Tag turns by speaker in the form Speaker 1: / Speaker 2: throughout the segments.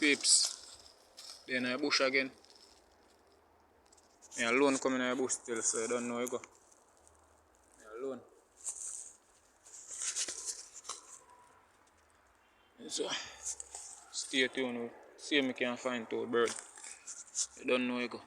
Speaker 1: peeps, they're in a bush again. Me alone coming in a bush still, so I don't know where you go. Me alone. So, stay tuned. See if I can find two birds. I don't know where you go.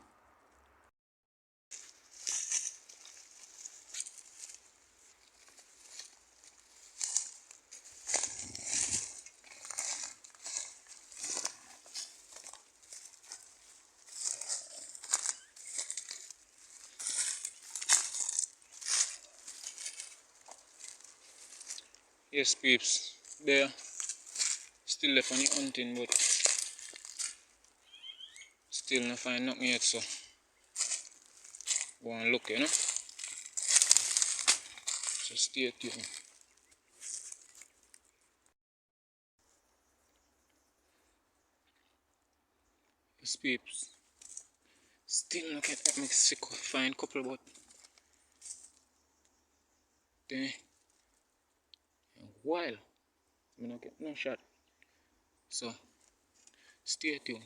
Speaker 1: Yes, peeps, there. Still left on the hunting, but still not find nothing yet, so go and look, you know. So stay tuned. Yes, peeps. Still not get me sick find couple, but then a while I not get no shot. So stay tuned.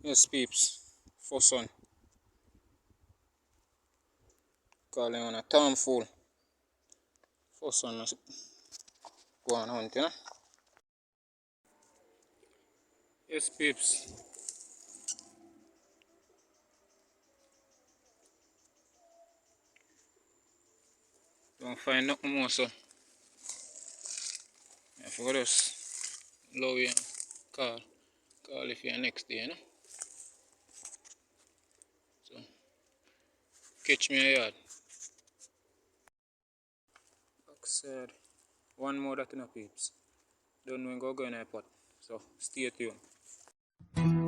Speaker 1: Yes, peeps, first one. Calling on a tomfool. First one must go on hunt, you know. Yes, peeps. Don't find nothing more, so I forgot us. Low you call. Call if you're next day, you know. So catch me a yard. Backside. One more that in a peeps. Don't know when go in a pot. So stay tuned.